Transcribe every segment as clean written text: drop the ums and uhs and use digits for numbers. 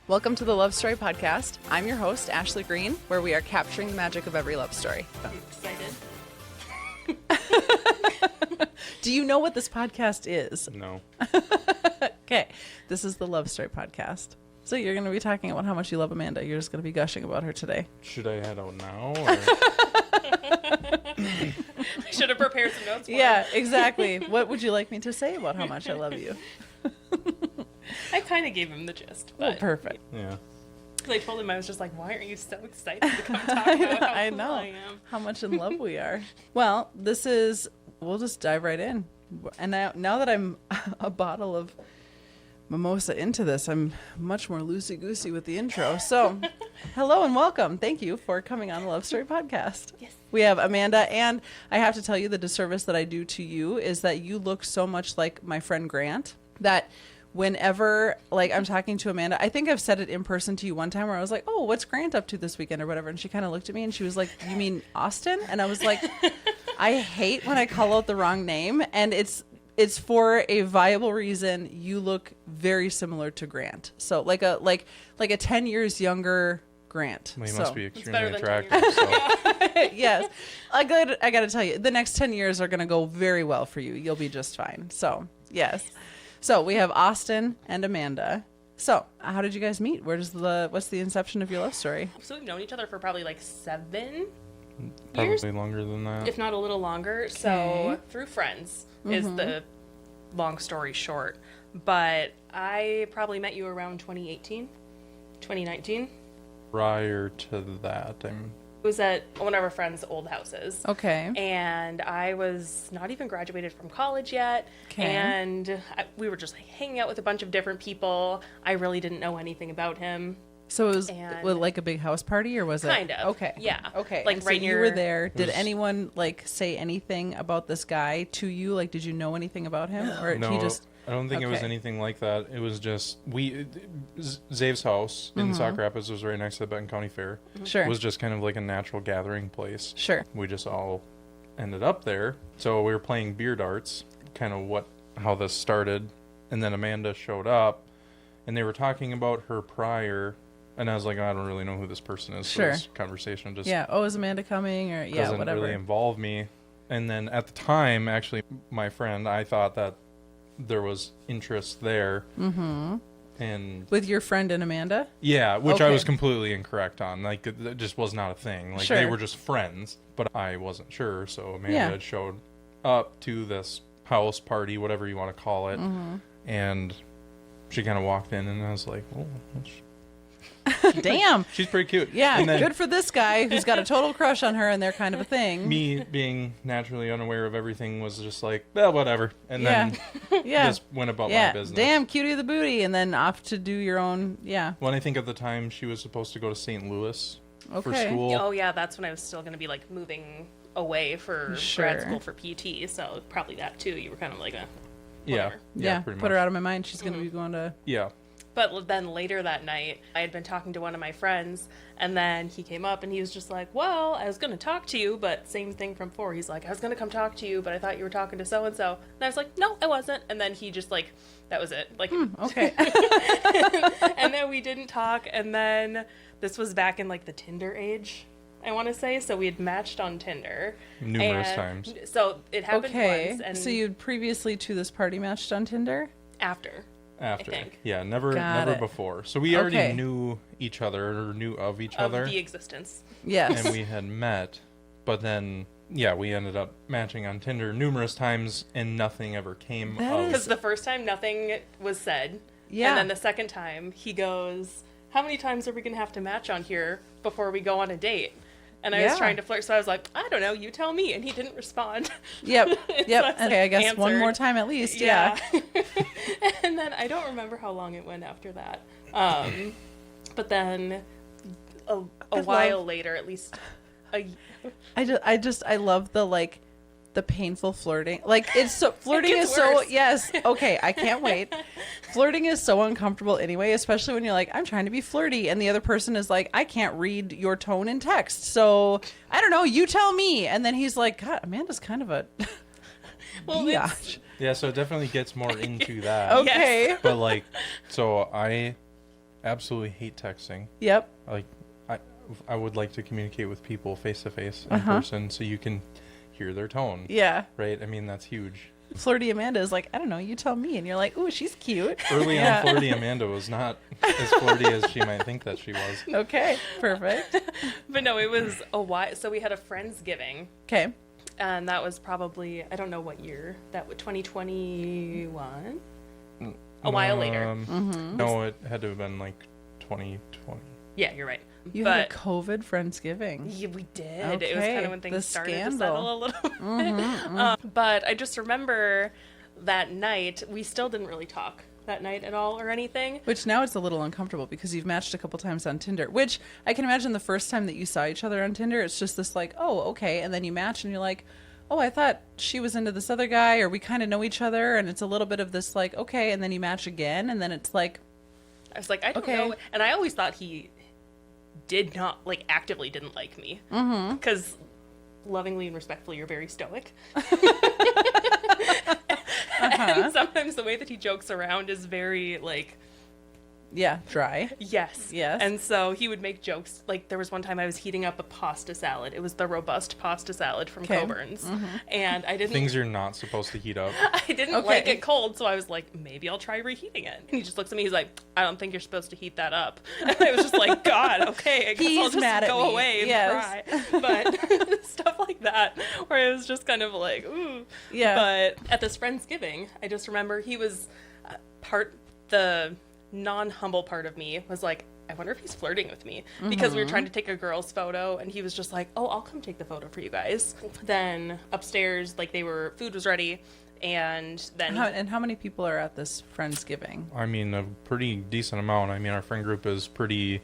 Welcome to the Love Story Podcast. I'm your host, Ashley Green, where we are capturing the magic of every love story. I'm excited. Do you know what this podcast is? No. Okay, this is the Love Story Podcast. So you're going to be talking about how much you love Amanda. You're just going to be gushing about her today. Should I head out now? Or? I should have prepared some notes for Yeah, exactly. What would you like me to say about how much I love you? I kind of gave him the gist. But Oh, perfect. Yeah. I told him, I was just like, why aren't you so excited to come talk about how I cool know I am? how much in love we are. Well, we'll just dive right in. And now that I'm a bottle of mimosa into this, I'm much more loosey-goosey with the intro. So, hello and welcome. Thank you for coming on the Love Story Podcast. Yes. We have Amanda, and I have to tell you the disservice that I do to you is that you look so much like my friend Grant that whenever I'm talking to Amanda, I think I've said it in person to you one time where I was like, oh, what's Grant up to this weekend or whatever? And she kind of looked at me and she was like, you mean Austin? And I was like, I hate when I call out the wrong name, and it's for a viable reason. You look very similar to Grant. So like a 10 years younger Grant. Well, he So- must be It's extremely better than 10 attractive. years. So. Yes. I got to tell you, the next 10 years are going to go very well for you. You'll be just fine. So, yes. So, we have Austin and Amanda. So, how did you guys meet? What's the inception of your love story? So we've known each other for probably like 7 Probably years, longer than that. if not a little longer. Okay. So through friends is the long story short. But I probably met you around 2018, 2019. Prior to that, It was at one of our friends' old houses. Okay. And I was not even graduated from college yet. Okay. And we were just like hanging out with a bunch of different people. I really didn't know anything about him. So, it was And- like a big house party, or was it? Kind of. Okay. Yeah. Okay. Like And so right you near- were there. Did was- anyone say anything about this guy to you? Like, did you know anything about him? Or no, he just. I don't think it was Okay. anything like that. It was just Zave's house in Saga Rapids was right next to the Benton County Fair. Sure. It was just kind of like a natural gathering place. Sure. We just all ended up there. So we were playing beer darts, kind of how this started. And then Amanda showed up, and they were talking about her prior. And I was like, I don't really know who this person is. Sure. So this conversation just Yeah. Oh, is Amanda coming? Or, yeah, doesn't whatever. really involve me. And then at the time, actually, my friend, I thought that there was interest there. Mm-hmm. And With your friend and Amanda? yeah, which I Okay. was completely incorrect on. Like, it just was not a thing. Like, Sure. they were just friends, but I wasn't sure. So Amanda Yeah. had showed up to this house party, whatever you want to call it. Mm-hmm. And she kind of walked in, and I was like, oh, Damn. she's pretty cute. Yeah, And then good for this guy who's got a total crush on her and they're kind of a thing. me being naturally unaware of everything was just like, well, whatever. And then Yeah. just went about my Yeah. business. Damn, cutie of the booty. And then off to do your own. Yeah. When I think at the time she was supposed to go to St. Louis for Okay. school. Oh, yeah, that's when I was still going to be like moving away for Sure. grad school for PT. So probably that too. You were kind of like, Yeah. whatever. Yeah. Pretty Put much. her out of my mind. She's going to be going to. Yeah. But then later that night, I had been talking to one of my friends, and then he came up and he was just like, well, I was going to talk to you, but same thing from before. He's like, I was going to come talk to you, but I thought you were talking to so-and-so. And I was like, no, I wasn't. And then he just that was it. Okay. And then we didn't talk. And then this was back in the Tinder age, I want to say. So we had matched on Tinder. Numerous And times. So it happened Okay. once. And So you'd previously to this party matched on Tinder? after. After. think. Yeah, never Got it. before. So we already Okay. knew each other or knew of each Of other. the existence. Yes. And we had met. But then, yeah, we ended up matching on Tinder numerous times and nothing ever came That of is- Because the first time nothing was said. Yeah. And then the second time he goes, how many times are we going to have to match on here before we go on a date? And I Yeah. was trying to flirt, so I was like, I don't know, you tell me. And he didn't respond. Yep. So Yep. I was Okay. I guess one answered. more time at least. Yeah. And then I don't remember how long it went after that. But then a while later, at least I love the painful flirting. It's so flirting gets is so worse. yes. Okay, I can't wait. Flirting is so uncomfortable anyway, especially when you're like, I'm trying to be flirty and the other person is like, I can't read your tone in text. So I don't know, you tell me. And then he's like, God, Amanda's kind of a Well, biatch. Yeah, so it definitely gets more into that. Okay. But so I absolutely hate texting. Yep. Like, I would like to communicate with people face to face in person so you can hear their tone. Yeah. Right? I mean, that's huge. Flirty Amanda is like, I don't know, you tell me. And you're like, ooh, she's cute. Early Yeah. on, Flirty Amanda was not as flirty as she might think that she was. Okay, perfect. But no, it was a while. So we had a Friendsgiving. Okay. And that was probably, I don't know what year. That was 2021? A while later. No, it had to have been like 2020. Yeah, you're right. You but had a COVID Friendsgiving. yeah, we did. It was Okay, kind of when things the started scandal. to settle a little bit. But I just remember that night, we still didn't really talk that night at all or anything. Which now it's a little uncomfortable because you've matched a couple times on Tinder. Which I can imagine the first time that you saw each other on Tinder, it's just this like, oh, okay. And then you match and you're like, oh, I thought she was into this other guy, or we kind of know each other. And it's a little bit of this like, okay. And then you match again. And then it's like, I was like, I don't Okay. know. And I always thought he did not, like, actively didn't like me. Because lovingly and respectfully, you're very stoic. And sometimes the way that he jokes around is very, like, yeah, dry. yes. Yes. And so he would make jokes. Like, there was one time I was heating up a pasta salad. It was the robust pasta salad from Okay. Coburn's. And I didn't... Things you're not supposed to heat up. I didn't Okay. like it cold, so I was like, maybe I'll try reheating it. And he just looks at me, he's like, I don't think you're supposed to heat that up. And I was just like, God, okay, I guess He's I'll just mad at go me. away and Yes. cry. But stuff like that, where it was just kind of like, ooh. Yeah. But at this Friendsgiving, I just remember he was the non-humble part of me was like, I wonder if he's flirting with me, because we were trying to take a girl's photo and he was just like, oh, I'll come take the photo for you guys. Then upstairs, like food was ready, and then And how many people are at this Friendsgiving? I mean, a pretty decent amount. I mean, our friend group is pretty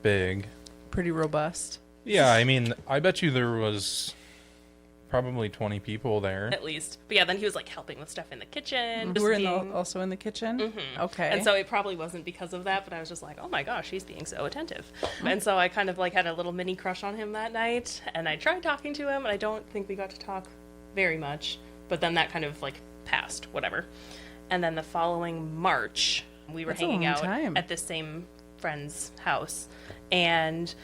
big. Pretty robust. Yeah, I mean, I bet you there was probably 20 people there. at least. But yeah, then he was like helping with stuff in the kitchen. Who were being... also in the kitchen? Okay. And so it probably wasn't because of that, but I was just like, oh my gosh, he's being so attentive. And so I kind of like had a little mini crush on him that night, and I tried talking to him, and I don't think we got to talk very much, but then that kind of like passed, whatever. And then the following March, we were That's a hanging long out time. at this same friend's house, and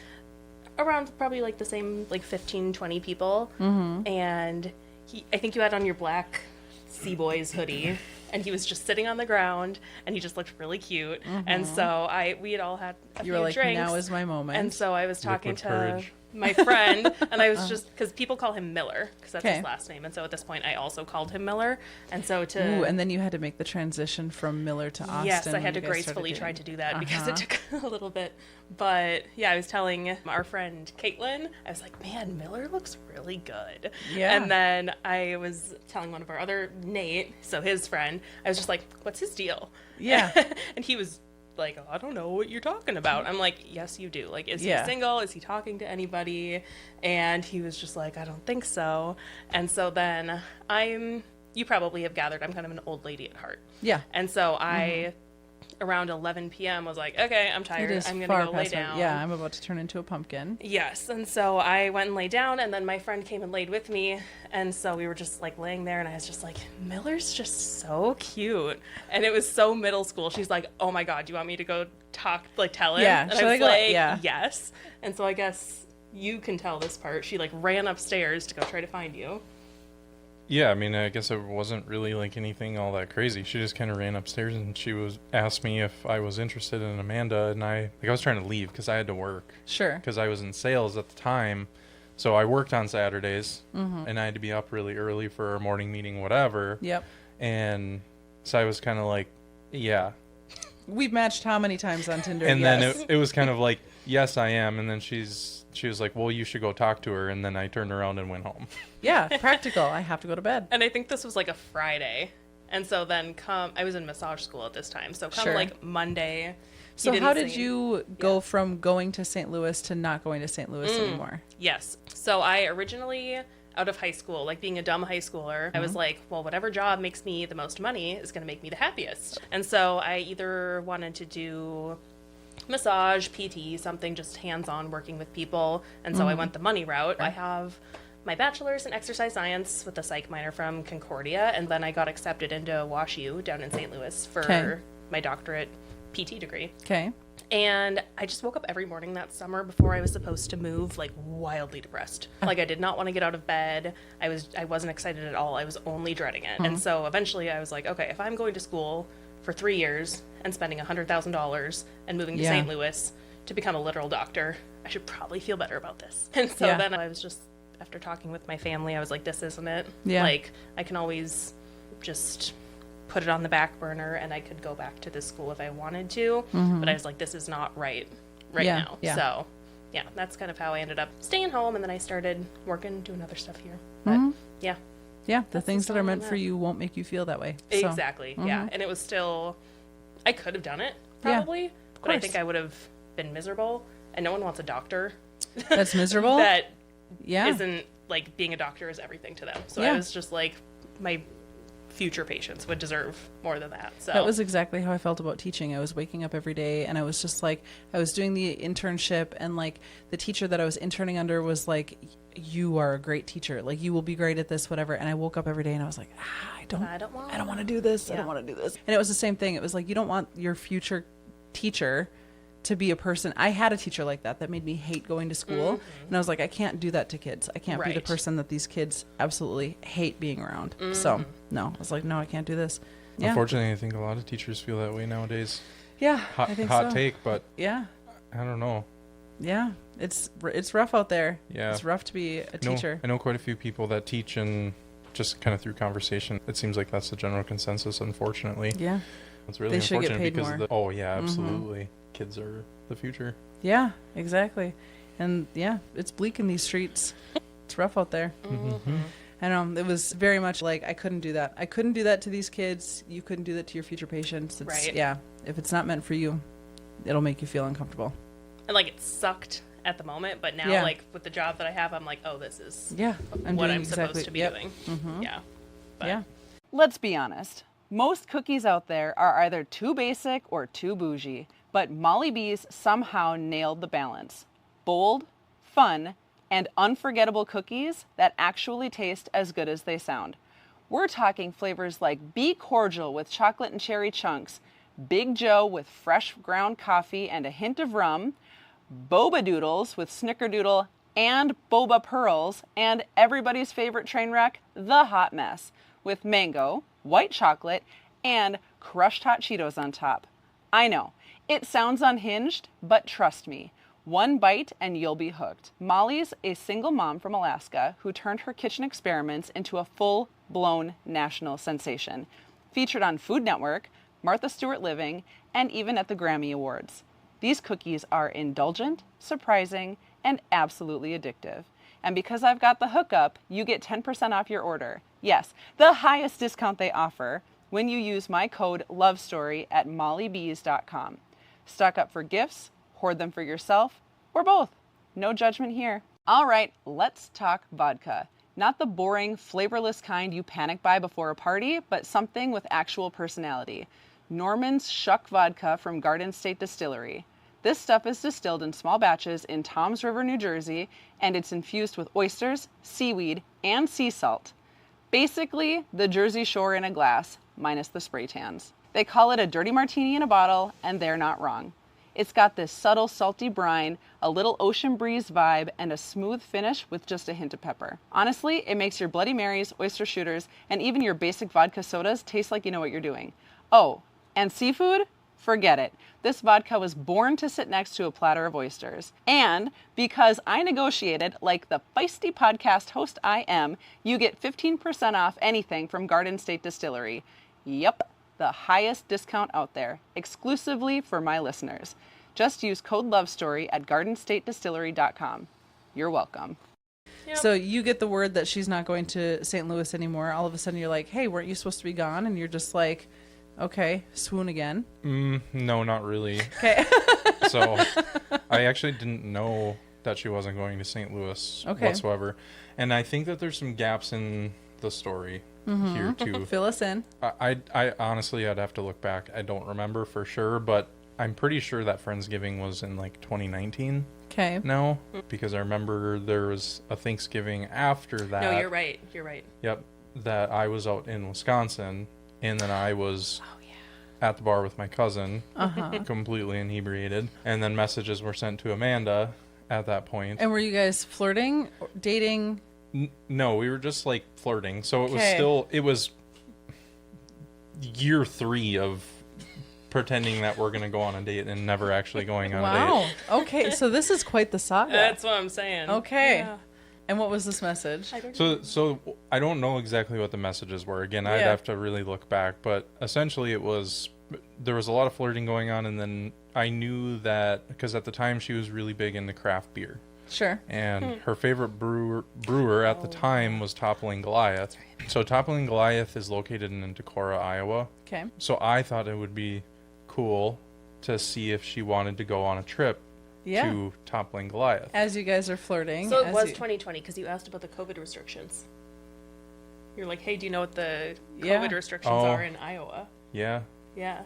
around probably like the same like 15, 20 people. And I think you had on your black Sea Boys hoodie, and he was just sitting on the ground, and he just looked really cute. And so we had all had a you few were like, drinks. now is my moment. And so I was talking Liquid to courage. my friend, and I was just, because people call him Miller, because that's Okay. his last name. And so at this point, I also called him Miller. And so Ooh, and then you had to make the transition from Miller to Austin. yes, I when had to you guys started gracefully try dating. to do that because it took a little bit. But yeah, I was telling our friend Caitlin, I was like, man, Miller looks really good. Yeah. And then I was telling one of our other, Nate, so his friend, I was just like, what's his deal? Yeah. And he was like, oh, I don't know what you're talking about. I'm like, yes, you do. Like, is Yeah. he single? Is he talking to anybody? And he was just like, I don't think so. And so then you probably have gathered, I'm kind of an old lady at heart. Yeah. And so I, around 11 p.m., was like, okay, I'm tired. It is I'm going far to go lay past my- down. Yeah, I'm about to turn into a pumpkin. Yes. And so I went and lay down, and then my friend came and laid with me. And so we were just like laying there, and I was just like, Miller's just so cute. And it was so middle school. She's like, oh my God, do you want me to go tell him? Yeah, And should I I was go- like, yeah. yes. And so I guess you can tell this part. She like ran upstairs to go try to find you. Yeah, I mean, I guess it wasn't really like anything all that crazy. She just kind of ran upstairs and asked me if I was interested in Amanda, and I was trying to leave because I had to work Sure. because I was in sales at the time. So I worked on Saturdays and I had to be up really early for a morning meeting, whatever. Yep. And so I was kind of like, yeah. We've matched how many times on Tinder? And Yes. then it was kind of like, yes, I am. And then she was like, well, you should go talk to her. And then I turned around and went home. Yeah, practical. I have to go to bed. And I think this was like a Friday. And so then I was in massage school at this time. So Sure. like Monday. So he how didn't did see- you go from going to St. Louis to not going to St. Louis anymore? Yes. So I originally, out of high school, like being a dumb high schooler, I was like, well, whatever job makes me the most money is going to make me the happiest. And so I either wanted to do massage, PT, something just hands-on working with people. And so I went the money route. I have my bachelor's in exercise science with a psych minor from Concordia. And then I got accepted into WashU down in St. Louis for Okay. my doctorate PT degree. Okay. And I just woke up every morning that summer before I was supposed to move, like wildly depressed. Like I did not want to get out of bed. I wasn't excited at all. I was only dreading it. And so eventually I was like, okay, if I'm going to school for 3 years and spending $100,000 and moving to St. Louis to become a literal doctor, I should probably feel better about this. And so then I was just, after talking with my family, I was like, this isn't it. Yeah. Like I can always just put it on the back burner and I could go back to this school if I wanted to. But I was like, this is not right now. Yeah. So yeah, that's kind of how I ended up staying home. And then I started working, doing other stuff here. But yeah. Yeah. The That's things the that are story meant on for that. you won't make you feel that way. So. Exactly. Yeah. And it was still, I could have done it probably, but I course. think I would have been miserable, and no one wants a doctor That's miserable. that Yeah. isn't like being a doctor is everything to them. So Yeah. I was just like, my future patients would deserve more than that. So That was exactly how I felt about teaching. I was waking up every day and I was just like, I was doing the internship, and like the teacher that I was interning under was like, you are a great teacher. Like you will be great at this, whatever. And I woke up every day and I was like, I don't want to do this. I don't want to do this. And it was the same thing. It was like, you don't want your future teacher to be a person. I had a teacher like that made me hate going to school. And I was like, I can't do that to kids. I can't be the Right. person that these kids absolutely hate being around. So no, I was like, no, I can't do this. Yeah. Unfortunately, I think a lot of teachers feel that way nowadays. Yeah. Hot, I think hot so. take, but Yeah. I don't know. Yeah. It's rough out there. Yeah. It's rough to be a I know- teacher. I know quite a few people that teach, and just kind of through conversation, it seems like that's the general consensus, unfortunately. Yeah. It's really They should get unfortunate paid because more. oh yeah, absolutely. Kids are the future. Yeah, exactly. And yeah, it's bleak in these streets. It's rough out there. I know. It was very much like, I couldn't do that. I couldn't do that to these kids. You couldn't do that to your future patients. It's, Right. Yeah. If it's not meant for you, it'll make you feel uncomfortable. and like it sucked at the moment, but now Yeah. like with the job that I have, I'm like, oh, this is Yeah. I'm what doing I'm exactly, supposed to be yep. doing. Yeah. But Yeah. Let's be honest. Most cookies out there are either too basic or too bougie, but Molly B's somehow nailed the balance. Bold, fun, and unforgettable cookies that actually taste as good as they sound. We're talking flavors like Be Cordial with chocolate and cherry chunks, Big Joe with fresh ground coffee and a hint of rum, Boba Doodles with Snickerdoodle and Boba Pearls, and everybody's favorite train wreck, the Hot Mess, with mango, white chocolate, and crushed hot Cheetos on top. I know, it sounds unhinged, but trust me, one bite and you'll be hooked. Molly's a single mom from Alaska who turned her kitchen experiments into a full-blown national sensation. Featured on Food Network, Martha Stewart Living, and even at the Grammy Awards. These cookies are indulgent, surprising, and absolutely addictive. And because I've got the hookup, you get 10% off your order. Yes, the highest discount they offer when you use my code LOVESTORY at mollybs.com. Stock up for gifts, hoard them for yourself, or both. No judgment here. All right, let's talk vodka. Not the boring, flavorless kind you panic buy before a party, but something with actual personality. Norman's Shuck Vodka from Garden State Distillery. This stuff is distilled in small batches in Toms River, New Jersey, and it's infused with oysters, seaweed, and sea salt. Basically, the Jersey Shore in a glass, minus the spray tans. They call it a dirty martini in a bottle, and they're not wrong. It's got this subtle salty brine, a little ocean breeze vibe, and a smooth finish with just a hint of pepper. Honestly, it makes your Bloody Marys, oyster shooters, and even your basic vodka sodas taste like you know what you're doing. Oh, and seafood? Forget it. This vodka was born to sit next to a platter of oysters. And because I negotiated like the feisty podcast host I am, you get 15% off anything from Garden State Distillery. Yep, the highest discount out there, exclusively for my listeners. Just use code LOVESTORY at gardenstatedistillery.com. You're welcome. Yep. So you get the word that she's not going to St. Louis anymore. All of a sudden you're like, hey, weren't you supposed to be gone? And you're just like, okay, swoon again. No, not really. Okay. So I actually didn't know that she wasn't going to St. Louis Okay. whatsoever. And I think that there's some gaps in the story here too. Fill us in. I honestly, I'd have to look back. I don't remember for sure, but I'm pretty sure that Friendsgiving was in like 2019 Okay. now, because I remember there was a Thanksgiving after that. no, you're right. You're right. Yep. That I was out in Wisconsin, and then I was at the bar with my cousin, completely inebriated. And then messages were sent to Amanda at that point. And were you guys flirting, or dating? No, we were just like flirting. So Okay. it was year 3 of pretending that we're going to go on a date and never actually going on a Wow. date. Okay, so this is quite the saga. That's what I'm saying. Okay. Yeah. And what was this message? I don't know. So I don't know exactly what the messages were. Again, I'd Yeah. have to really look back, but essentially there was a lot of flirting going on, and then I knew that because at the time she was really big into craft beer. Sure. And her favorite brewer at the time was Toppling Goliath. So Toppling Goliath is located in Decorah, Iowa. Okay. So I thought it would be cool to see if she wanted to go on a trip Yeah. to Toppling Goliath. As you guys are flirting. So it as was you- 2020 because you asked about the COVID restrictions. You're like, hey, do you know what the Yeah. COVID restrictions Oh. are in Iowa? Yeah, Yeah.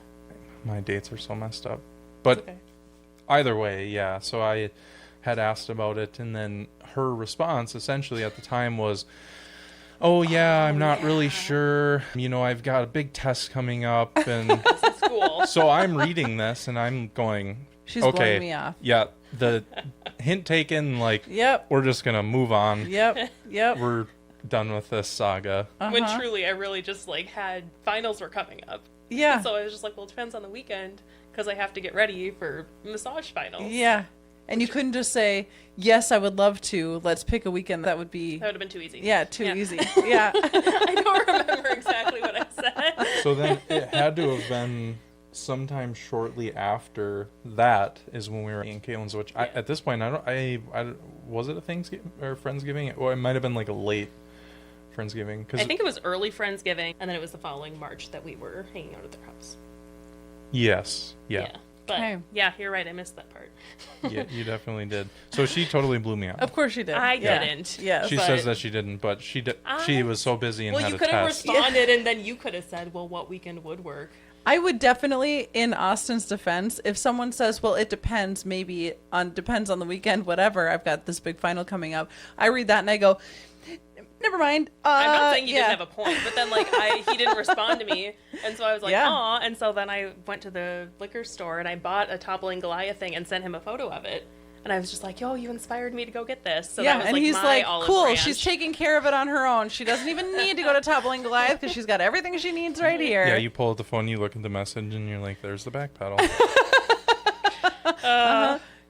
my dates are so messed up. But Okay. either way, yeah. So I had asked about it, and then her response essentially at the time was, "Oh yeah, I'm not really sure. You know, I've got a big test coming up," and This is cool. so I'm reading this and I'm going, She's okay, blowing me off. yeah, the hint taken. Like, Yep. we're just gonna move on. Yep. Yep. We're done with this saga. When truly, I really just like had finals were coming up. Yeah. So I was just like, well, it depends on the weekend because I have to get ready for massage finals. Yeah. And you couldn't just say, yes, I would love to. Let's pick a weekend. That would be, That would have been too easy. yeah, too easy. Yeah. I don't remember exactly what I said. So then it had to have been sometime shortly after that is when we were in Caitlin's, which Yeah. at this point, I was it a Thanksgiving or Friendsgiving? Or it might have been like a late Friendsgiving. I think it was early Friendsgiving, and then it was the following March that we were hanging out at their house. Yes. Yeah. But Okay. yeah, you're right. I missed that part. Yeah, you definitely did. So she totally blew me off. Of course you did. I Yeah. didn't. Yes. She but- says that she didn't, but she did. She was so busy and Well, had you a could have test. responded, and then you could have said, well, what weekend would work? I would definitely, in Austin's defense, if someone says, well, it depends, depends on the weekend, whatever, I've got this big final coming up. I read that and I go, never mind. I'm not saying you yeah. didn't have a point, but then he didn't respond to me, and so I was like, Yeah. aw. And so then I went to the liquor store and I bought a Toppling Goliath thing and sent him a photo of it. And I was just like, yo, you inspired me to go get this. So yeah, that was and like he's my like, olive cool, branch. she's taking care of it on her own. She doesn't even need to go to Toppling Goliath because she's got everything she needs right here. Yeah, you pull out the phone, you look at the message, and you're like, "There's the back pedal."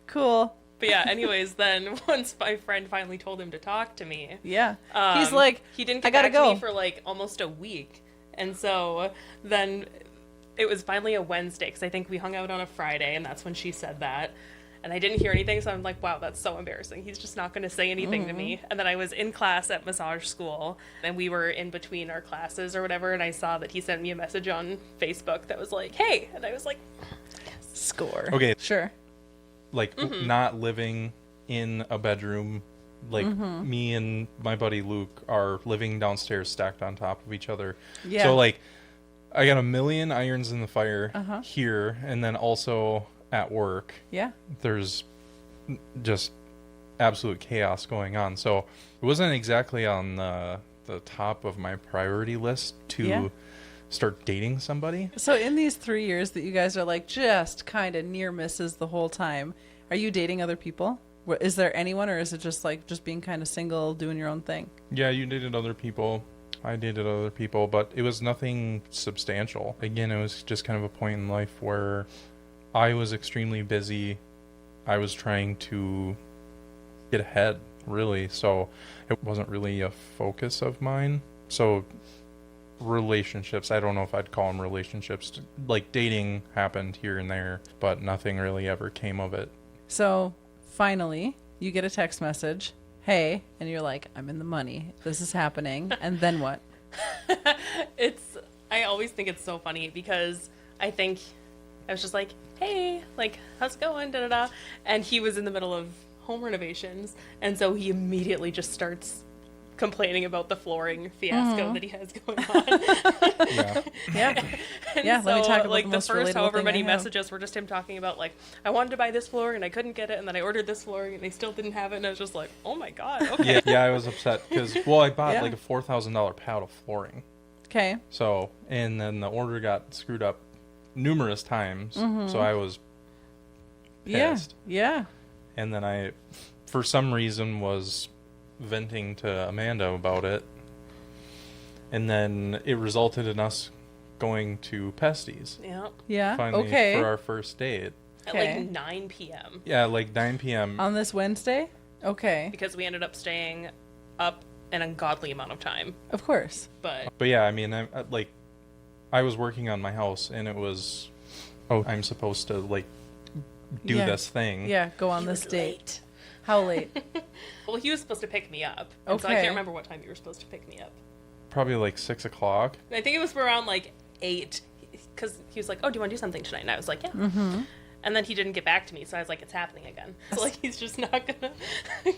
Cool. But yeah, anyways, then once my friend finally told him to talk to me, Yeah. He's like, he didn't I get gotta back to go. me for like almost a week. And so then it was finally a Wednesday, because I think we hung out on a Friday, and that's when she said that. And I didn't hear anything, so I'm like, wow, that's so embarrassing. He's just not going to say anything to me. And then I was in class at massage school, and we were in between our classes or whatever, and I saw that he sent me a message on Facebook that was like, hey. And I was like, score. Okay. Sure. Like not living in a bedroom. Like me and my buddy Luke are living downstairs, stacked on top of each other. Yeah. So like, I got a million irons in the fire here, and then also at work, Yeah. there's just absolute chaos going on. So it wasn't exactly on the top of my priority list to Yeah. start dating somebody. So in these 3 years that you guys are like just kind of near misses the whole time, are you dating other people? Is there anyone, or is it just like just being kind of single, doing your own thing? Yeah, you dated other people. I dated other people, but it was nothing substantial. Again, it was just kind of a point in life where I was extremely busy. I was trying to get ahead, really. So it wasn't really a focus of mine. So relationships, I don't know if I'd call them relationships. Like dating happened here and there, but nothing really ever came of it. So finally, you get a text message, hey, and you're like, I'm in the money. This is happening. And then what? I always think it's so funny because I think I was just like, hey, like, how's it going? Da da da. And he was in the middle of home renovations. And so he immediately just starts complaining about the flooring fiasco that he has going on. Yeah. Yeah. And Yeah, let me talk about like the the most first relatable however thing many I have. messages were just him talking about like, I wanted to buy this flooring and I couldn't get it, and then I ordered this flooring and they still didn't have it, and I was just like, oh my god, okay. Yeah, I was upset because, well, I bought Yeah. like a $4,000 pad of flooring. Okay. So, and then the order got screwed up numerous times. So I was pissed. Yeah. And then I, for some reason, was venting to Amanda about it. And then it resulted in us going to Pesties. Yeah. Yeah. Finally, Okay. for our first date. At Okay. like 9 p.m. Yeah, like 9 p.m. On this Wednesday? Okay. because we ended up staying up an ungodly amount of time. Of course. But But yeah, I mean, I was working on my house, and it was, I'm supposed to, like, do Yeah. this thing. Yeah, go on you this were date. late. How late? Well, he was supposed to pick me up. And so I Okay. can't remember what time you were supposed to pick me up. Probably like 6 o'clock. And I think it was around like 8 because he was like, oh, do you want to do something tonight? And I was like, yeah. Mm-hmm. And then he didn't get back to me, so I was like, it's happening again. So like he's just not gonna.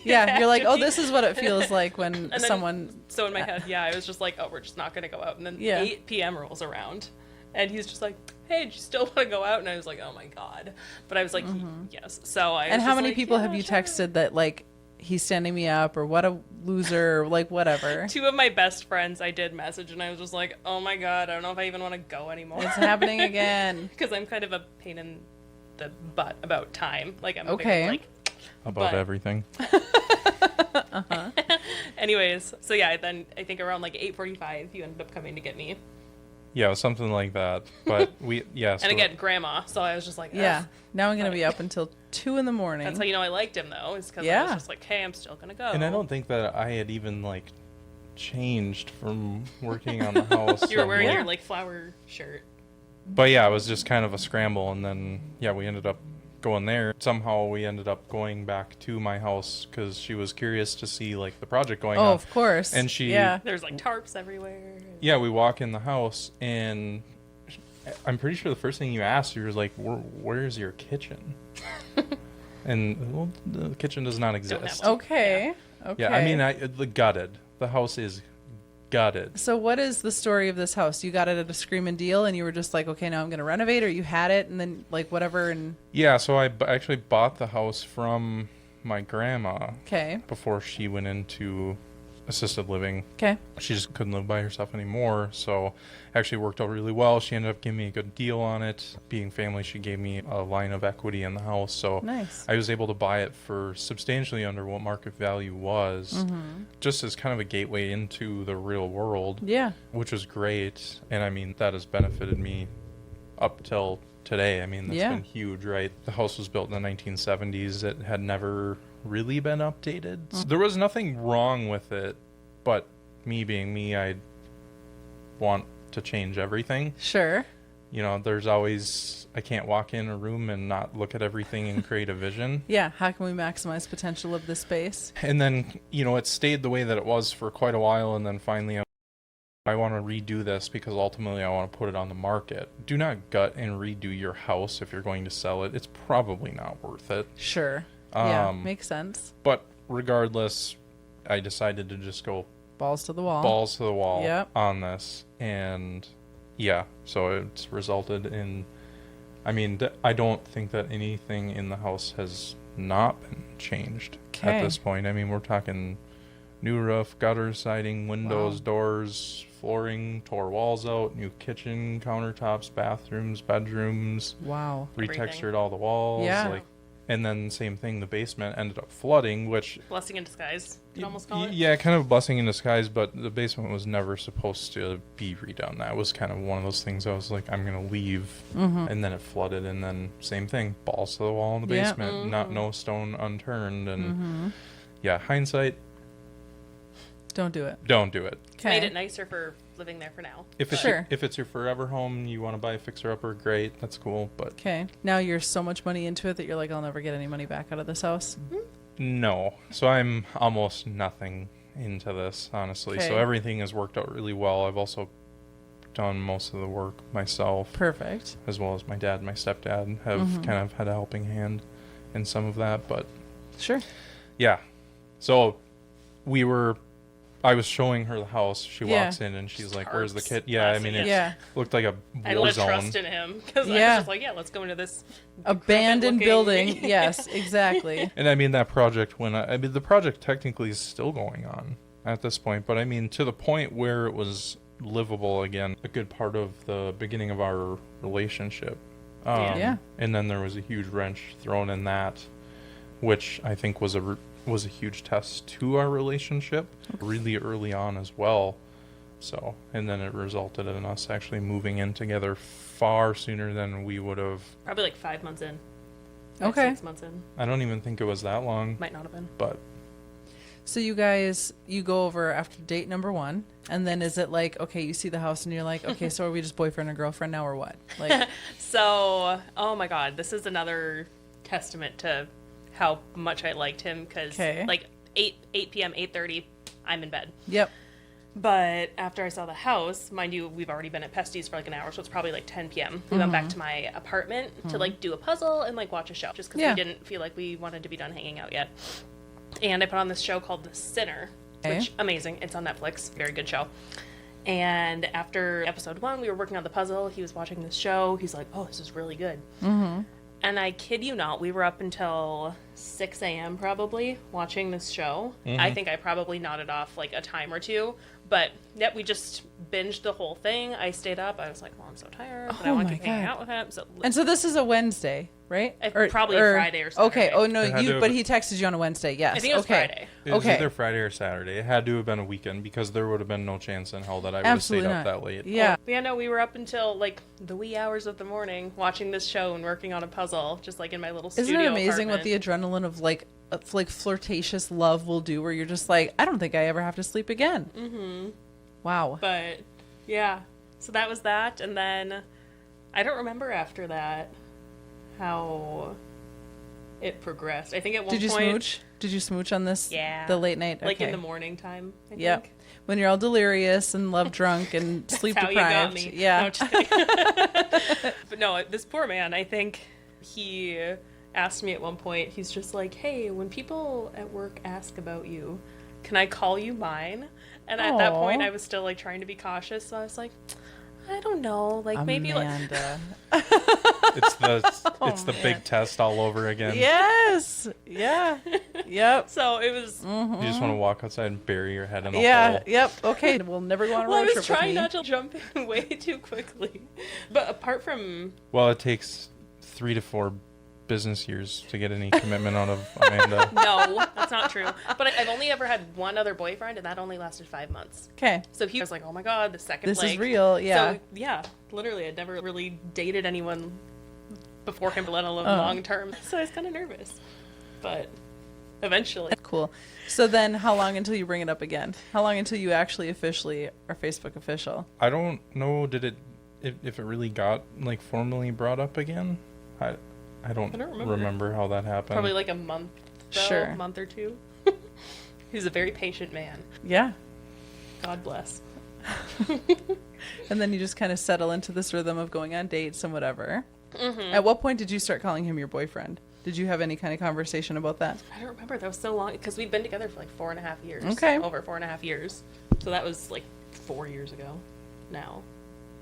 Yeah, you're like, to oh, me." this is what it feels like when And then- someone. So in my head, yeah, I was just like, oh, we're just not gonna go out. And then Yeah. 8 p.m. rolls around, and he's just like, hey, do you still want to go out? And I was like, oh my god. But I was like, yes. So I. And was how just many like, people yeah, have you sure. texted that like he's standing me up or what a loser or like whatever? 2 of my best friends I did message, and I was just like, oh my god, I don't know if I even want to go anymore. It's happening again. Because I'm kind of a pain in the butt about time. Like I'm Okay. very, like. About But- everything. Anyways, so yeah, then I think around like 8:45, you ended up coming to get me. Yeah, it was something like that. But so And again, grandma. So I was just like, Yeah. "Ugh." Now I'm gonna be up until 2 in the morning. That's how you know I liked him, though, is because I Yeah. was just like, hey, I'm still gonna go. And I don't think that I had even, like, changed from working on the house. You were wearing like, your like flower shirt. But yeah, it was just kind of a scramble, and then we ended up going there. Somehow we ended up going back to my house because she was curious to see like the project going Oh, on. of course. And she- Yeah. There's like tarps everywhere. Yeah, we walk in the house, and I'm pretty sure the first thing you asked, you were like, "Where's your kitchen?" And well, the kitchen does not exist. one. Okay. Okay. Yeah, I mean, the gutted. The house is gutted. So what is the story of this house? You got it at a screaming deal and you were just like, okay, now I'm going to renovate, or you had it and then like whatever and Yeah, so I actually bought the house from my grandma okay. before she went into assisted living. Okay. She just couldn't live by herself anymore, so actually worked out really well. She ended up giving me a good deal on it. Being family, she gave me a line of equity in the house, so Nice. I was able to buy it for substantially under what market value was, just as kind of a gateway into the real world, Yeah. which was great. And I mean, that has benefited me up till today. I mean, that's Yeah. been huge, right? The house was built in the 1970s. It had never really been updated. So there was nothing wrong with it, but me being me, I want to change everything. Sure. You know, there's always, I can't walk in a room and not look at everything and create a vision. Yeah. How can we maximize potential of this space? And then, you know, it stayed the way that it was for quite a while, and then finally I want to redo this because ultimately I want to put it on the market. Do not gut and redo your house if you're going to sell it. It's probably not worth it. Sure. Yeah. Um, Makes sense. But regardless, I decided to just go Balls to the wall. balls to the wall Yep. on this. And yeah, so it's resulted in, I mean, I don't think that anything in the house has not been changed Okay. at this point. I mean, we're talking new roof, gutter siding, windows, Wow. doors, flooring, tore walls out, new kitchen, countertops, bathrooms, bedrooms, Wow. Everything. retextured all the walls. Yeah. Like, and then same thing, the basement ended up flooding, which Blessing in disguise, you could almost call it. yeah, kind of a blessing in disguise, but the basement was never supposed to be redone. That was kind of one of those things I was like, I'm going to leave. And then it flooded, and then same thing, balls to the wall in the Yeah. basement, not no stone unturned. And yeah, hindsight, Don't do it. don't do it. Okay. Made it nicer for living there for now. If it's, Sure. if it's your forever home, you want to buy a fixer-upper, great, that's cool. But Okay. Now you're so much money into it that you're like, I'll never get any money back out of this house. no. So I'm almost nothing into this, honestly. So Okay. everything has worked out really well. I've also done most of the work myself. Perfect. As well as my dad and my stepdad have kind of had a helping hand in some of that. But Sure. yeah, so I was showing her the house. She Yeah. walks in and she's Just like, "Where's the tarps, kid?" Yeah, I mean, blessing it it. Yeah. looked like a I war let zone. trust in him because I Yeah. was just like, yeah, let's go into this Abandoned decrepit-looking- building. Yes, exactly. And I mean, that project, I mean, the project technically is still going on at this point, but I mean, to the point where it was livable again a good part of the beginning of our relationship. Yeah. And then there was a huge wrench thrown in that, which I think was a huge test to our relationship really early on as well. So, and then it resulted in us actually moving in together far sooner than we would have. Probably like 5 months in. Okay. 6 months in. I don't even think it was that long, Might not have been. but So you guys, you go over after date number 1, and then is it like, okay, you see the house and you're like, okay, so are we just boyfriend and girlfriend now or what? Like, So, oh my God, this is another testament to how much I liked him, because Okay. like 8 p.m., 8:30, I'm in bed. yep. But after I saw the house, mind you, we've already been at Pesty's for like an hour, so it's probably like 10 p.m. We went back to my apartment to like do a puzzle and like watch a show, just because Yeah. we didn't feel like we wanted to be done hanging out yet. And I put on this show called The Sinner, Okay. which amazing. It's on Netflix. Very good show. And after episode 1, we were working on the puzzle. He was watching this show. He's like, "Oh, this is really good." Mm-hmm. And I kid you not, we were up until 6 a.m. probably watching this show. I think I probably nodded off like a time or two. But yep, we just binged the whole thing. I stayed up. I was like, "Well, I'm so tired, but I Oh want my to keep hanging God. out with him." So And so this is a Wednesday, right? Probably a Friday or Saturday. Okay. Oh no, It had to but have- he texted you on a Wednesday. Yes. I think it was okay. Friday. it was Okay. either Friday or Saturday. It had to have been a weekend because there would have been no chance in hell that I would have stayed Absolutely up not. that late. Yeah. But yeah, no, we were up until like the wee hours of the morning watching this show and working on a puzzle, just like in my little studio Isn't it amazing what the apartment. adrenaline of like flirtatious love will do? Where you're just like, I don't think I ever have to sleep again. Mm-hmm. Wow. But yeah, so that was that, and then I don't remember after that how it progressed. I think at one Did you point, smooch? Did you smooch on this? Yeah. The late night. like in Okay. the morning time. I Yep. think. When you're all delirious and love drunk and sleep That's how deprived. you got me. Yeah. No, just kidding. But no, this poor man, I think he asked me at one point, he's just like, "Hey, when people at work ask about you, can I call you mine?" And at that point, Aw. I was still like trying to be cautious, so I was like, I don't know, like maybe like Amanda. It's the man. big test all over again. Yes. Yeah. Yep. so it was. You just want to walk outside and bury your head in a Yeah. hole. Yep. Okay. We'll never go on a Well, I road was trip with trying me. not to jump in way too quickly, but apart from Well, it takes 3 to 4 business years to get any commitment out of Amanda. no, that's not true. But I've only ever had one other boyfriend, and that only lasted 5 months. Okay. So he was like, "Oh my god, the second This is Blake." real. Yeah. So yeah, literally, I'd never really dated anyone before him, let alone Oh. long term. So I was kind of nervous, but eventually, Cool. So then how long until you bring it up again? How long until you actually officially are Facebook official? I don't know. If it really got like formally brought up again? I don't remember. remember how that happened. probably like a month, though, Sure. a month or two. He's a very patient man. Yeah. God bless. And then you just kind of settle into this rhythm of going on dates and whatever. Mm-hmm. At what point did you start calling him your boyfriend? Did you have any kind of conversation about that? I don't remember. That was so long because we've been together for like 4.5 years. Okay. Over 4.5 years. So that was like 4 years ago now.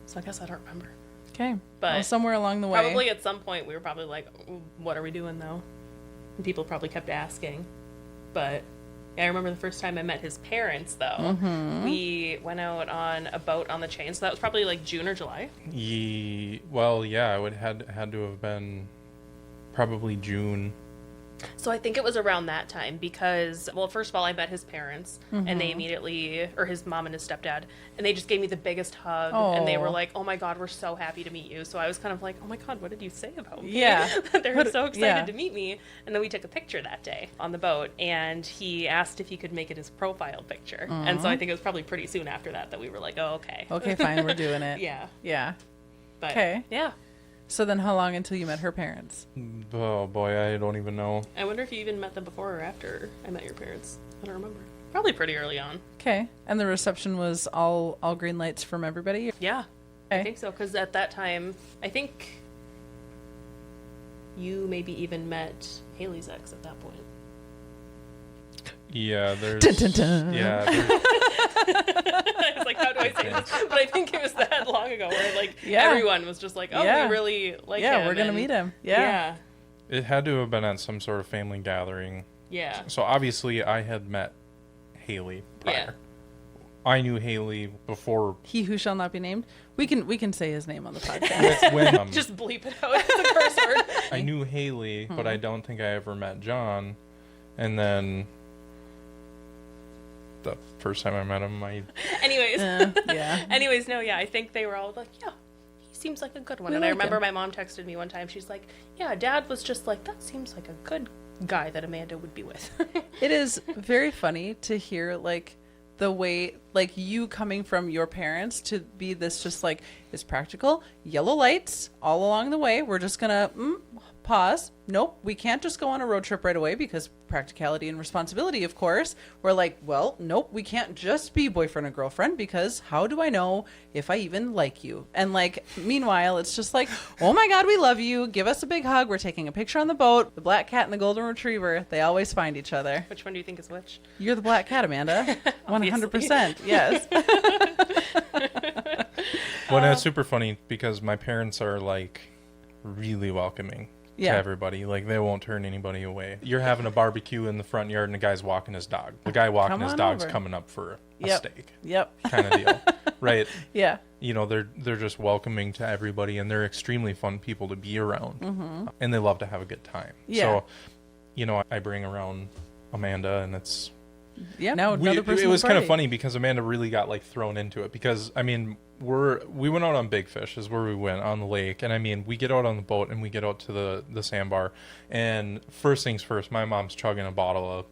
So I guess I don't remember. Okay. But well, somewhere along the way. Probably at some point we were probably like, "What are we doing though?" And people probably kept asking. But yeah, I remember the first time I met his parents though. Mm-hmm. We went out on a boat on the chain, so that was probably like June or July. Well, yeah, it would had to have been probably June. So I think it was around that time because, well, first of all, I met his parents and Mm-hmm. they immediately, or his mom and his stepdad, and they just gave me the biggest hug and they were Aw. like, "Oh my God, we're so happy to meet you." So I was kind of like, "Oh my God, what did you say about me?" Yeah. They were so excited Yeah. to meet me. And then we took a picture that day on the boat and he asked if he could make it his profile picture. And so I think it was probably pretty soon after that that we were like, "Oh, okay." Okay, fine. We're doing it. Yeah. Yeah. But, Okay. yeah. So then how long until you met her parents? Oh boy, I don't even know. I wonder if you even met them before or after I met your parents. I don't remember. Probably pretty early on. Okay. And the reception was all green lights from everybody? Yeah, I Okay. think so. Because at that time, I think you maybe even met Haley's ex at that point. Yeah, there's. Dun, dun, dun. Yeah, there's, I was like, how do I say this? But I think it was that long ago where like Yeah. everyone was just like, "Oh, Yeah. we really like him." Yeah, we're going to and- meet him. Yeah. Yeah. it had to have been at some sort of family gathering. Yeah. So obviously, I had met Haley prior. I knew Haley before. He who shall not be named. We can say his name on the podcast. when Just bleep it out. It's a curse word. I knew Haley, but I don't think I ever met John. And then the first time I met him, Anyways. Yeah. Anyways, no, yeah, I think they were all like, yeah, he seems like a good one. We And I like remember him. my mom texted me one time. She's like, yeah, Dad was just like, that seems like a good guy that Amanda would be with. It is very funny to hear like the way like you coming from your parents to be this just like it's practical, yellow lights all along the way. We're just gonna pause. Nope, we can't just go on a road trip right away because practicality and responsibility, of course. We're like, well, nope, we can't just be boyfriend and girlfriend because how do I know if I even like you? And like, meanwhile, it's just like, oh my God, we love you. Give us a big hug. We're taking a picture on the boat. The black cat and the golden retriever, they always find each other. Which one do you think is which? You're the black cat, Amanda. 100%. Yes. Well, it's super funny because my parents are like really welcoming Yeah. to everybody. Like they won't turn anybody away. You're having a barbecue in the front yard and the guy's walking his dog. The guy walking Come his on dog's over. coming up for a Yep. steak Yep. kind of deal. Right? Yeah. You know, they're just welcoming to everybody and they're extremely fun people to be around. And they love to have a good time. Yeah. So, you know, I bring around Amanda and it's Yeah. Now another person. it was to kind of party. funny because Amanda really got like thrown into it because I mean we went out on Big Fish is where we went on the lake, and I mean we get out on the boat and we get out to the sandbar, and first things first, my mom's chugging a bottle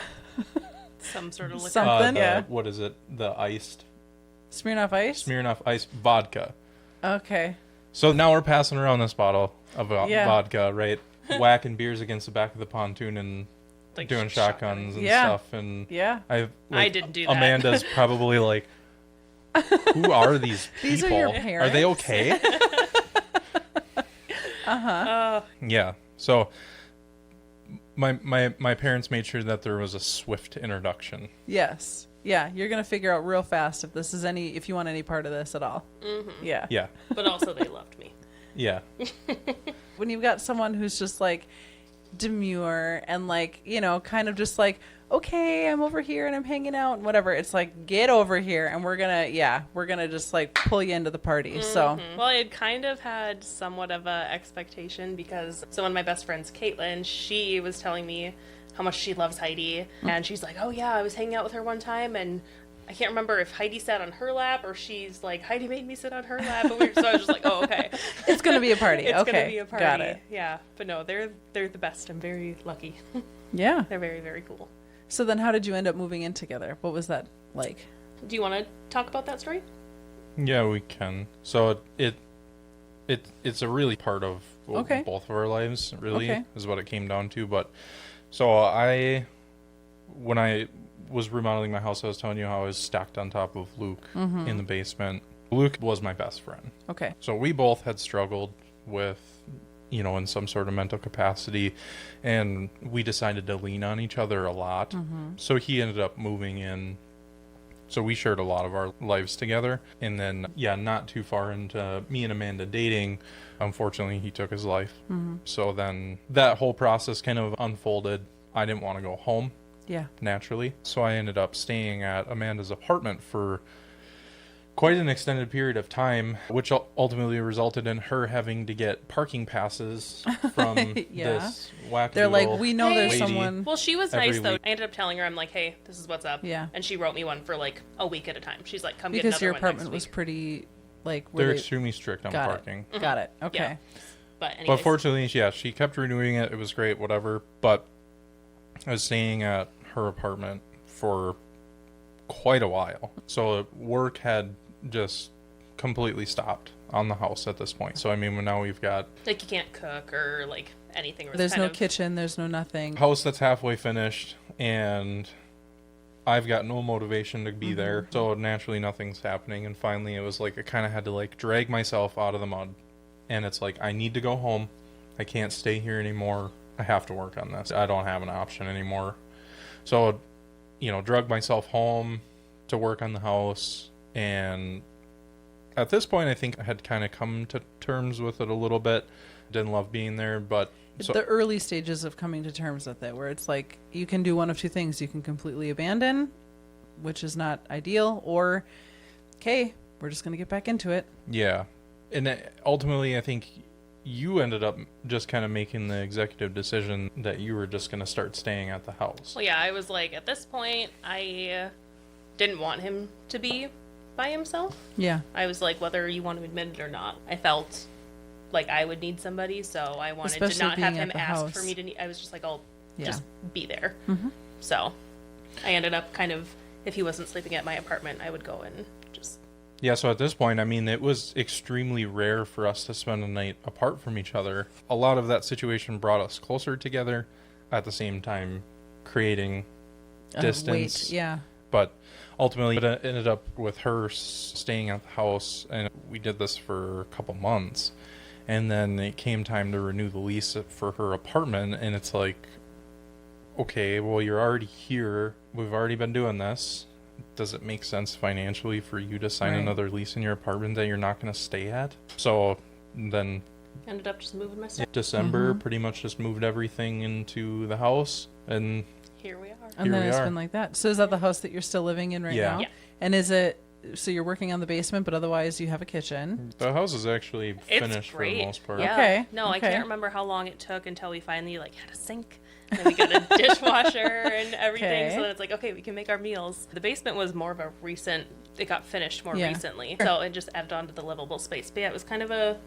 of Some sort of liquor. Something. Yeah. what is it, the iced Smirnoff Ice. Smirnoff Ice vodka. Okay. So now we're passing around this bottle of Yeah. vodka, right? Whacking beers against the back of the pontoon and Like doing shotguns and Yeah. stuff, and Yeah. I didn't do that. Amanda's probably like, who are these people? These are your Are they parents? okay? Yeah. So my parents made sure that there was a swift introduction. Yes. Yeah. You're gonna figure out real fast if you want any part of this at all. Mm-hmm. Yeah. Yeah. But also they loved me. Yeah. When you've got someone who's just like demure and like, you know, kind of just like, okay, I'm over here and I'm hanging out and whatever. It's like, get over here and we're gonna just like pull you into the party. So Well, I had kind of had somewhat of a expectation because one of my best friends, Caitlin, she was telling me how much she loves Heidi. And she's like, oh yeah, I was hanging out with her one time and I can't remember if Heidi sat on her lap or she's like, Heidi made me sit on her lap. So I was just like, oh, okay. it's gonna be a party. It's Okay. gonna be a party. Got it. Yeah. But no, they're the best. I'm very lucky. Yeah. They're very, very cool. So then how did you end up moving in together? What was that like? Do you want to talk about that story? Yeah, we can. So it's a really part of Okay. both of our lives, really, Okay. is what it came down to. But so when I was remodeling my house, I was telling you how I was stacked on top of Luke in the basement. Luke was my best friend. Okay. So we both had struggled with, you know, in some sort of mental capacity, and we decided to lean on each other a lot. So he ended up moving in. So we shared a lot of our lives together. And then, yeah, not too far into me and Amanda dating, unfortunately, he took his life. So then that whole process kind of unfolded. I didn't want to go home, Yeah. naturally. So I ended up staying at Amanda's apartment for quite an extended period of time, which ultimately resulted in her having to get parking passes from Yeah. this wackadoodle They're like, we know there's lady. someone. Well, she was Every nice, though. week. I ended up telling her, I'm like, hey, this is what's up. Yeah. And she wrote me one for like a week at a time. She's like, come get Because another your one apartment next was week. pretty like were They're they- extremely strict on got parking. it. Got it. Okay. But anyways, But fortunately, yeah, she kept renewing it. It was great, whatever. But I was staying at her apartment for quite a while. So work had just completely stopped on the house at this point. So, I mean, now we've got like you can't cook or like anything. There's kind no of- kitchen, there's no nothing. a house that's halfway finished, and I've got no motivation to be there. So naturally nothing's happening. And finally it was like I kind of had to like drag myself out of the mud. And it's like, I need to go home. I can't stay here anymore. I have to work on this. I don't have an option anymore. So, you know, drug myself home to work on the house. And at this point, I think I had kind of come to terms with it a little bit. Didn't love being there, but so, The early stages of coming to terms with it, where it's like you can do one of two things. You can completely abandon which is not ideal, or, okay, we're just going to get back into it. Yeah. And ultimately, I think you ended up just kind of making the executive decision that you were just going to start staying at the house. Well, yeah, I was like, at this point, I didn't want him to be by himself. Yeah. I was like, whether you want to admit it or not, I felt like I would need somebody, so I wanted Especially to not have being him at the ask house. for me to need. I was just like, I'll Yeah. just be there. Mm-hmm. So I ended up kind of, if he wasn't sleeping at my apartment, I would go and just. Yeah, so at this point, I mean, it was extremely rare for us to spend a night apart from each other. A lot of that situation brought us closer together, at the same time creating distance. Wait, yeah. But ultimately, it ended up with her staying at the house, and we did this for a couple months. And then it came time to renew the lease for her apartment, and it's like, okay, well, you're already here. We've already been doing this. Does it make sense financially for you to sign Right. another lease in your apartment that you're not going to stay at? So then Ended up just moving my stuff. December, pretty much just moved everything into the house, and Here we are. And Here then we it's are. been like that. So is that the house that you're still living in right Yeah. now? Yeah. And is it, so you're working on the basement, but otherwise you have a kitchen? the house is actually It's finished for great. the most part. Yeah. Okay, No, I okay. can't remember how long it took until we finally like had a sink. And then we got a dishwasher and everything. Okay. So then it's like, okay, we can make our meals. The basement was more of a recent. It got finished more Yeah. recently, so it just added on to the livable space. But yeah, it was kind of a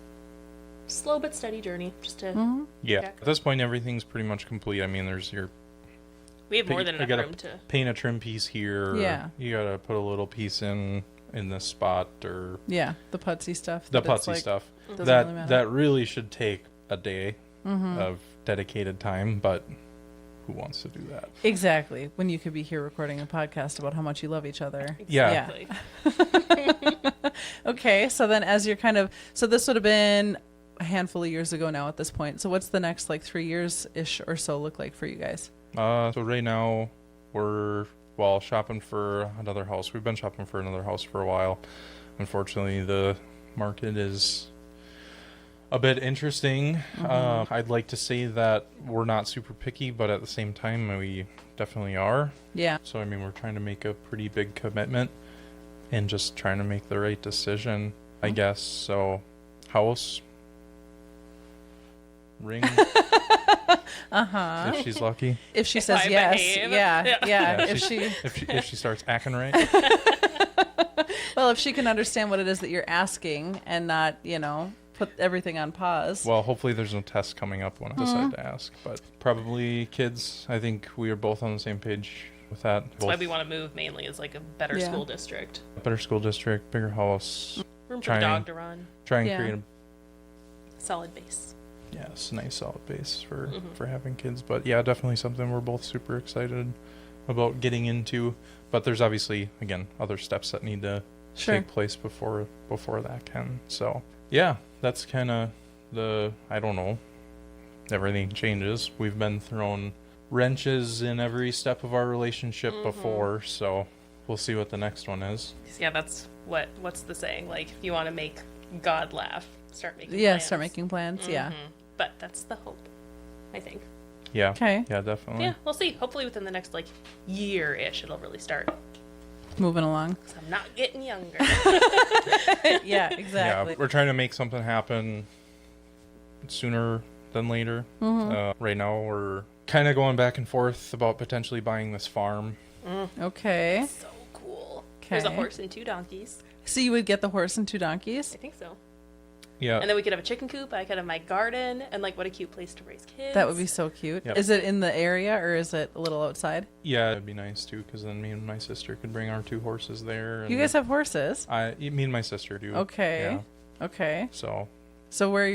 slow but steady journey. Just to Mm-hmm. Yeah. Yeah. At this point, everything's pretty much complete. I mean, there's your we have more than you enough gotta room to. paint a trim piece here. Or Yeah. You gotta put a little piece in this spot, or Yeah, the putsy stuff. the that it's putsy like- stuff. doesn't That really matter. that really should take a day Mm-hmm. of dedicated time, but who wants to do that? Exactly. When you could be here recording a podcast about how much you love each other. Yeah. Exactly. Okay, so then as you're kind of, so this would have been a handful of years ago now at this point. So what's the next like 3 years-ish or so look like for you guys? So right now we're shopping for another house. We've been shopping for another house for a while. Unfortunately, the market is a bit interesting. I'd like to say that we're not super picky, but at the same time, we definitely are. Yeah. So I mean, we're trying to make a pretty big commitment and just trying to make the right decision, I guess. So, house, ring, Uh-huh. if she's lucky. If she If says I yes. behave. Yeah. Yeah. Yeah. Yeah, If she, if she starts acting right. well, if she can understand what it is that you're asking and not, put everything on pause. Well, hopefully there's no test coming up when I decide to ask, but probably kids. I think we are both on the same page with that. That's why we want to move mainly is like a better Yeah. school district. better school district, bigger house, Room for Trying- the dog to run. try and Yeah. create a Solid base. nice solid base for having kids. But yeah, definitely something we're both super excited about getting into. But there's obviously, again, other steps that need to Sure. take place before that can. So yeah, that's kind of I don't know. Everything changes. We've been thrown wrenches in every step of our relationship before, so we'll see what the next one is. Yeah, that's what's the saying? Like, if you want to make God laugh, start making Yeah, plans. start making plans. Yeah. But that's the hope, I think. Yeah. Okay. Yeah, definitely. Yeah, we'll see. Hopefully within the next, like, year-ish, it'll really start. Moving along. 'Cause I'm not getting younger. Yeah, exactly. Yeah, we're trying to make something happen sooner than later. Right now, we're kind of going back and forth about potentially buying this farm. Okay. So cool. There's a Okay. horse and 2 donkeys. So you would get the horse and 2 donkeys? I think so. Yeah. And then we could have a chicken coop. I could have my garden. And, like, what a cute place to raise kids. That would be so cute. Yep. Is it in the area or is it a little outside? Yeah, it'd be nice too, because then me and my sister could bring our 2 horses there. And You guys have horses? me and my sister do. Okay. Yeah. Okay. So So where is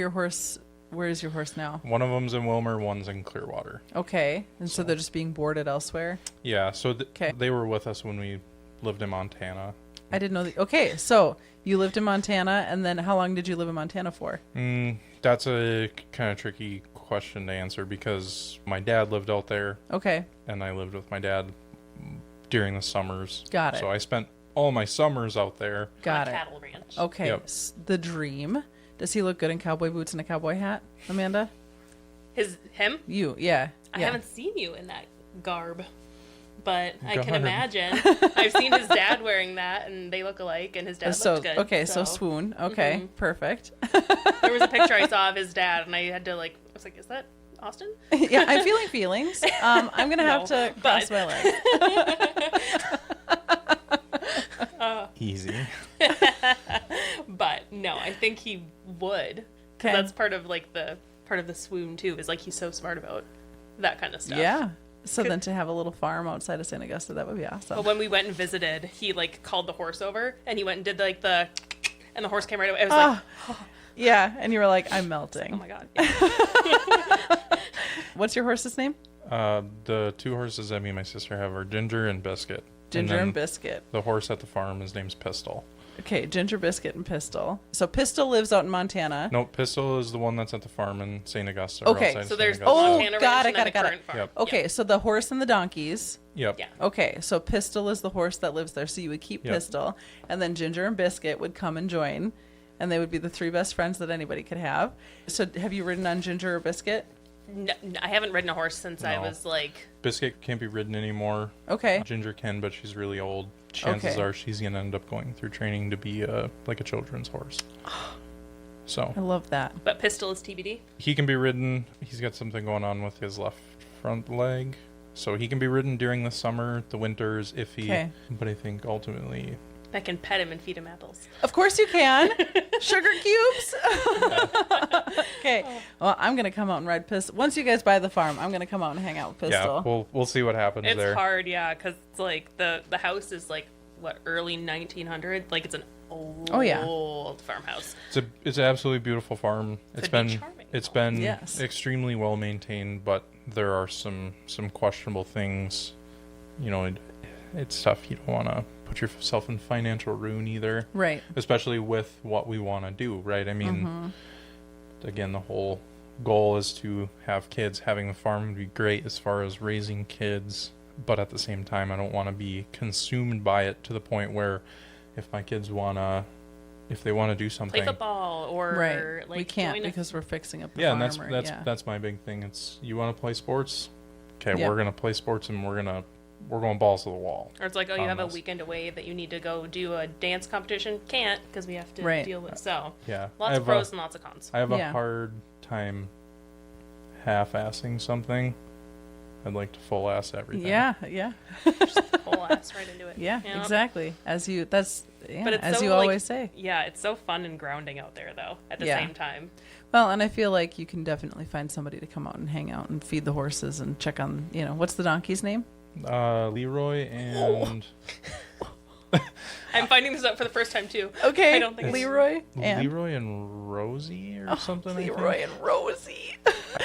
your horse now? one of them's in Wilmer, one's in Clearwater. Okay. And so they're just being boarded elsewhere? Yeah. So 'Kay. they were with us when we lived in Montana. I didn't know. Okay. So you lived in Montana, and then how long did you live in Montana for? That's a kind of tricky question to answer because my dad lived out there Okay. and I lived with my dad during the summers. Got it. So I spent all my summers out there. Got on a it. cattle ranch. Okay. Yep. The dream. Does he look good in cowboy boots and a cowboy hat, Amanda? Him? You, yeah. I yeah. haven't seen you in that garb. but I God. can imagine. I've seen his dad wearing that, and they look alike, and his dad looked good. Okay, so swoon. Okay, perfect. There was a picture I saw of his dad, and I had to I was like, is that Austin? Yeah, I'm feeling feelings. I'm gonna have to cross my legs. Easy. But no, I think he would. 'Cause Okay. that's part of the swoon too. Is he's so smart about that kind of stuff. Yeah. So then to have a little farm outside of St. Augusta, that would be awesome. But when we went and visited, he called the horse over, and he went and did and the horse came right away. I was like, yeah, and you were like, I'm melting. oh my god. Yeah. What's your horse's name? The two horses that me and my sister have are Ginger and Biscuit. Ginger and then Biscuit. The horse at the farm, his name's Pistol. Okay, Ginger, Biscuit, and Pistol. So Pistol lives out in Montana. No, Pistol is the one that's at the farm in St. Augusta. Okay, outside of So St. there's the Augusta. Montana got ranch it, and then got the it. current farm. Yep. Okay, so the horse and the donkeys. Yep. Yeah. Okay, so Pistol is the horse that lives there. So you would keep Yep. Pistol, and then Ginger and Biscuit would come and join, and they would be the three best friends that anybody could have. So have you ridden on Ginger or Biscuit? No, I haven't ridden a horse since I No. was Biscuit can't be ridden anymore. Okay. Ginger can, but she's really old. Chances Okay. are she's going to end up going through training to be a children's horse. So I love that. but Pistol is TBD. he can be ridden. He's got something going on with his left front leg. So he can be ridden during the summer, the winters, iffy. Okay. But I think ultimately, I can pet him and feed him apples. Of course you can. Sugar cubes. Okay. Well, I'm gonna come out and ride Pistol. Once you guys buy the farm, I'm gonna come out and hang out with Pistol. yeah, we'll see what happens It's there. hard, yeah, because it's the house is early 1900. It's an old yeah. farmhouse. It's an absolutely beautiful farm. Could be charming, It's though. been Yes. extremely well maintained, but there are some questionable things. It's tough. You don't want to put yourself in financial ruin either. Right. Especially with what we want to do, right? I mean, again, the whole goal is to have kids. Having the farm would be great as far as raising kids, but at the same time, I don't want to be consumed by it to the point where if my kids if they want to do something, Play football or Right. We can't join a- because we're fixing up the yeah, farm. and or- that's my big thing. It's you want to play sports, okay, Yeah. we're gonna play sports and we're going balls to the wall. Or it's you on have a this. weekend away that you need to go do a dance competition. Can't because we have to Right. deal with so Yeah, lots of pros and lots of cons. I have Yeah. a hard time half-assing something. I'd like to full-ass everything. Yeah. Whole ass right into it. Yeah. Yep. Exactly. As you But it's as so, you always say. Yeah, it's so fun and grounding out there though. At the Yeah. same time, Well, and I feel like you can definitely find somebody to come out and hang out and feed the horses and check on, what's the donkey's name? Leroy and I'm finding this out for the first time too. Okay. I don't think it's- Leroy and Leroy and Rosie or something. Leroy and Rosie.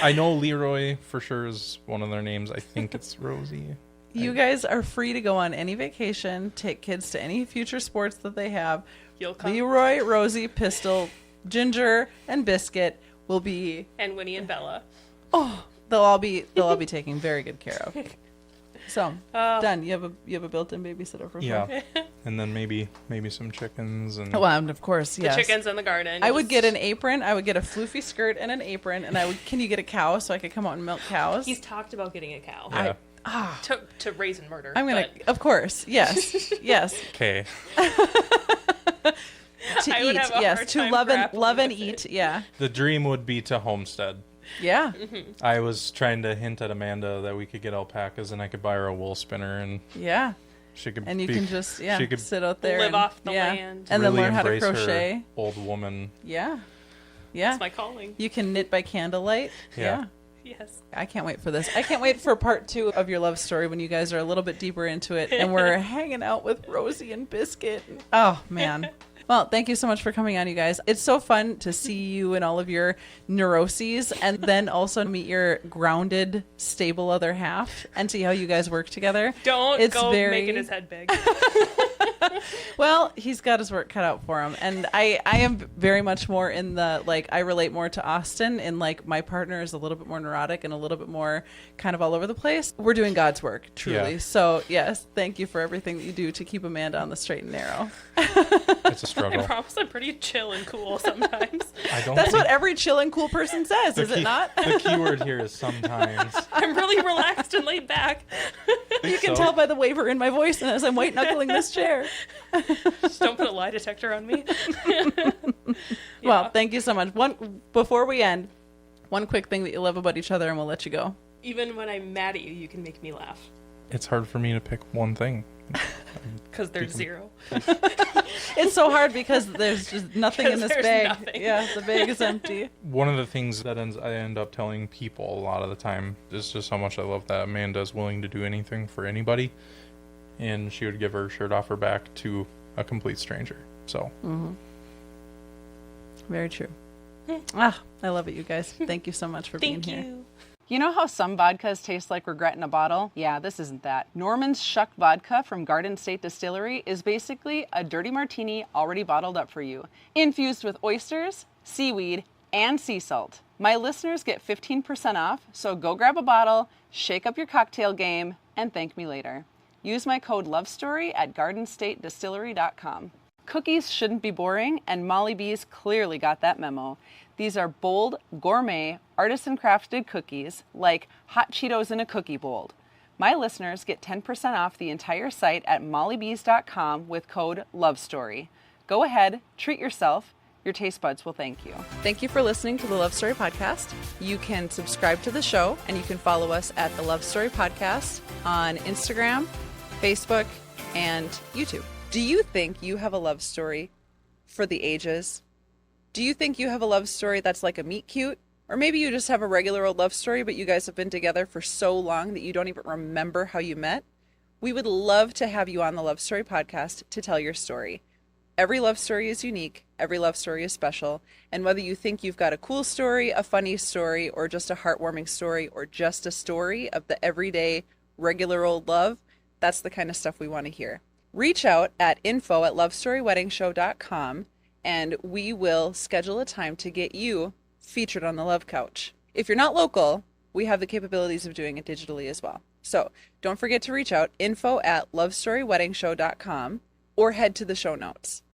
I know Leroy for sure is one of their names. I think it's Rosie. You guys are free to go on any vacation, take kids to any future sports that they have. You'll come. Leroy, Rosie, Pistol, Ginger, and Biscuit will be And Winnie and Bella. they'll all be taken very good care of. So Oh. done. You have a built-in babysitter for free. Yeah, and then maybe some chickens and Well, and of course, The yes. chickens in the garden. I would just- get an apron. I would get a floofy skirt and an apron, and can you get a cow so I could come out and milk cows? He's talked about getting a cow yeah. to raise and murder. I'm gonna, but of course, yes, yes, Okay. to I would eat, have a yes, hard to time love and grappling with eat, yeah, The dream would be to homestead. yeah, I was trying to hint at Amanda that we could get alpacas and I could buy her a wool spinner and yeah. she could And you be- can just she could sit out there live and, off the yeah, land. and really then learn how to embrace her crochet. old woman. Yeah, yeah. That's my calling. You can knit by candlelight. Yeah. Yes. I can't wait for this. I can't wait for part 2 of your love story when you guys are a little bit deeper into it and we're hanging out with Rosie and Biscuit. Oh, man. Well, thank you so much for coming on, you guys. It's so fun to see you and all of your neuroses and then also meet your grounded, stable other half and see how you guys work together. Don't It's go very- making his head big. Well, he's got his work cut out for him. And I am very much more in the, I relate more to Austin in, my partner is a little bit more neurotic and a little bit more kind of all over the place. We're doing God's work, truly. Yeah. So, yes, thank you for everything that you do to keep Amanda on the straight and narrow. It's a I struggle. promise I'm pretty chill and cool sometimes. I don't That's think what every chill and cool person says, is it not? The key word here is sometimes. I'm really relaxed and laid back. You can tell by the waver in my voice and as I'm white knuckling this chair. Just don't put a lie detector on me. Well, thank you so much. Before we end, one quick thing that you love about each other and we'll let you go. Even when I'm mad at you, you can make me laugh. It's hard for me to pick one thing. Because there's zero. It's so hard because there's just nothing in this there's bag. nothing. Yeah, the bag is empty. One of the things that I end up telling people a lot of the time is just how much I love that Amanda is willing to do anything for anybody. And she would give her shirt off her back to a complete stranger. So. Mm-hmm. Very true. Ah, I love it, you guys. Thank you so much for being here. Thank you. You know how some vodkas taste like regret in a bottle? Yeah, this isn't that. Norman's Shuck Vodka from Garden State Distillery is basically a dirty martini already bottled up for you, infused with oysters, seaweed, and sea salt. My listeners get 15% off, so go grab a bottle, shake up your cocktail game, and thank me later. Use my code LOVESTORY at gardenstatedistillery.com. Cookies shouldn't be boring, and Molly B's clearly got that memo. These are bold, gourmet, artisan-crafted cookies, like hot Cheetos in a cookie bowl. My listeners get 10% off the entire site at mollybs.com with code LOVESTORY. Go ahead, treat yourself. Your taste buds will thank you. Thank you for listening to the Love Story Podcast. You can subscribe to the show, and you can follow us at the Love Story Podcast on Instagram, Facebook, and YouTube. Do you think you have a love story for the ages? Do you think you have a love story that's like a meet cute? Or maybe you just have a regular old love story, but you guys have been together for so long that you don't even remember how you met? We would love to have you on the Love Story Podcast to tell your story. Every love story is unique. Every love story is special. And whether you think you've got a cool story, a funny story, or just a heartwarming story, or just a story of the everyday, regular old love, that's the kind of stuff we want to hear. Reach out at info@lovestoryweddingshow.com and we will schedule a time to get you featured on the Love Couch. If you're not local, we have the capabilities of doing it digitally as well. So don't forget to reach out, info@lovestoryweddingshow.com, or head to the show notes.